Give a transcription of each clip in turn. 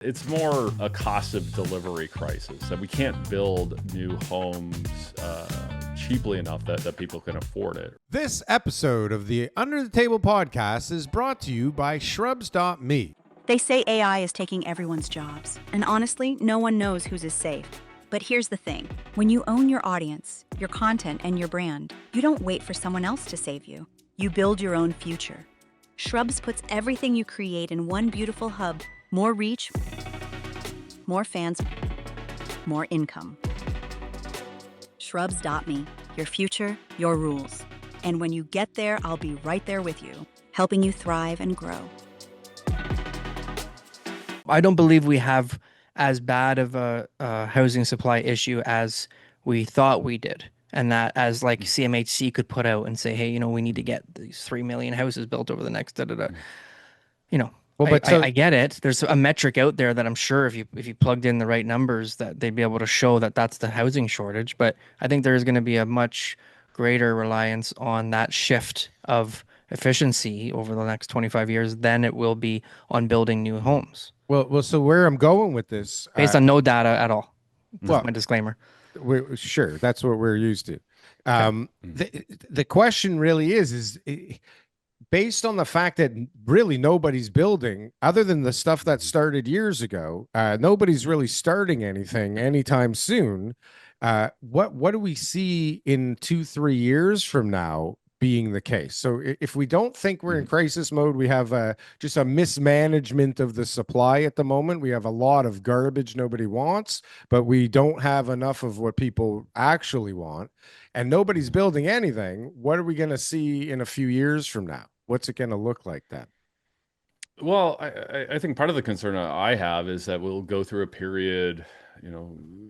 It's more a cost of delivery crisis that we can't build new homes cheaply enough that people can afford it. This episode of the Under the Table podcast is brought to you by Shrubs.me. They say AI is taking everyone's jobs, and honestly, no one knows whose is safe. But here's the thing. When you own your audience, your content, and your brand, you don't wait for someone else to save you. You build your own future. Shrubs puts everything you create in one beautiful hub. More reach, more fans, more income. Shrubs.me, your future, your rules. And when you get there, I'll be right there with you, helping you thrive and grow. I don't believe we have as bad of a housing supply issue as we thought we did. And that as like CMHC could put out and say, hey, we need to get these 3 million houses built over the next da-da-da. Well, I get it. There's a metric out there that I'm sure if you plugged in the right numbers that they'd be able to show that that's the housing shortage. But I think there's going to be a much greater reliance on that shift of efficiency over the next 25 years than it will be on building new homes. Well, so where I'm going with this, based on no data at all. That's my disclaimer. Sure, that's what we're used to. The question really is based on the fact that really nobody's building, other than the stuff that started years ago, nobody's really starting anything anytime soon. What do we see in 2-3 years from now being the case? So if we don't think we're in crisis mode, we have just a mismanagement of the supply at the moment. We have a lot of garbage nobody wants, but we don't have enough of what people actually want, and nobody's building anything. What are we going to see in a few years from now? What's it going to look like then? Well, I think part of the concern I have is that we'll go through a period,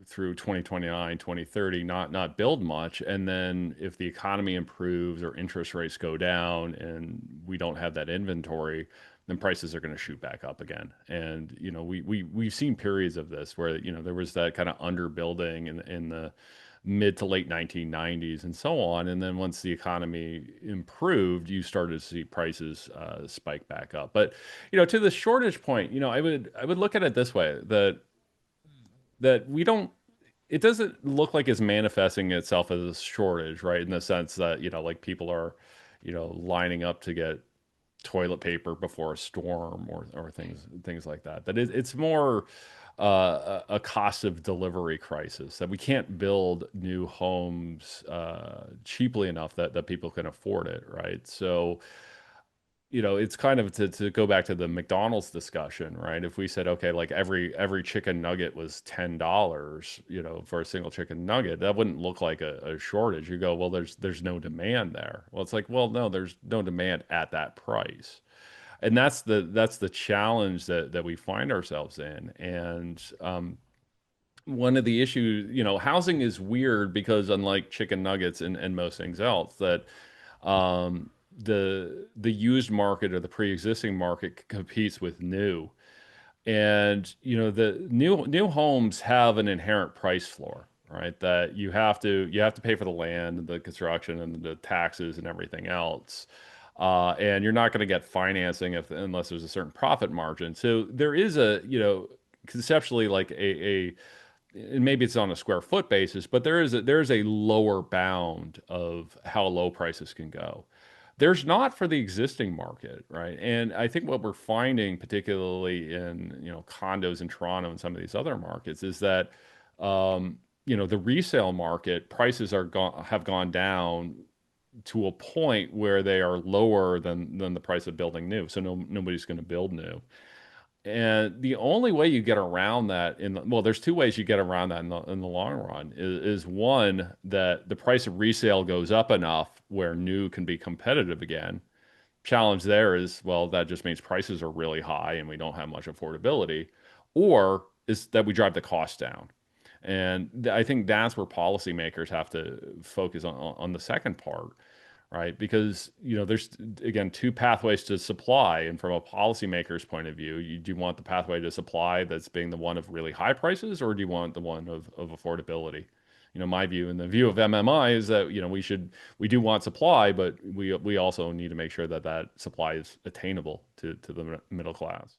through 2029, 2030, not build much. And then if the economy improves or interest rates go down and we don't have that inventory, then prices are going to shoot back up again. And, we've seen periods of this where, there was that kind of underbuilding in the mid to late 1990s and so on. And then once the economy improved, you started to see prices spike back up. But, to the shortage point, I would look at it this way, that it doesn't look like it's manifesting itself as a shortage, right? In the sense that, like people are, lining up to get toilet paper before a storm or things like that. That it's more a cost of delivery crisis that we can't build new homes cheaply enough that people can afford it, right? So, it's kind of to go back to the McDonald's discussion, right? If we said, okay, like every chicken nugget was $10, for a single chicken nugget, that wouldn't look like a shortage. You go, well, there's no demand there. Well, it's like, well, no, there's no demand at that price. And that's the challenge that we find ourselves in. And one of the issues, housing is weird because unlike chicken nuggets and most things else, that the used market or the pre-existing market competes with new. And the new homes have an inherent price floor, right? That you have to pay for the land, the construction, and the taxes and everything else. And you're not going to get financing unless there's a certain profit margin. So there is conceptually like and maybe it's on a square foot basis, but there's a lower bound of how low prices can go. There's not for the existing market, right? And I think what we're finding, particularly in condos in Toronto and some of these other markets, is that the resale market prices have gone down to a point where they are lower than the price of building new. So nobody's going to build new. And the only way you get around that there's two ways you get around that in the long run is one, that the price of resale goes up enough where new can be competitive again. Challenge there is, well, that just means prices are really high and we don't have much affordability, or is that we drive the cost down. And I think that's where policymakers have to focus on the second part, right? Because, there's, again, two pathways to supply. And from a policymaker's point of view, do you want the pathway to supply that's being the one of really high prices, or do you want the one of affordability? My view and the view of MMI is that, we do want supply, but we also need to make sure that supply is attainable to the middle class.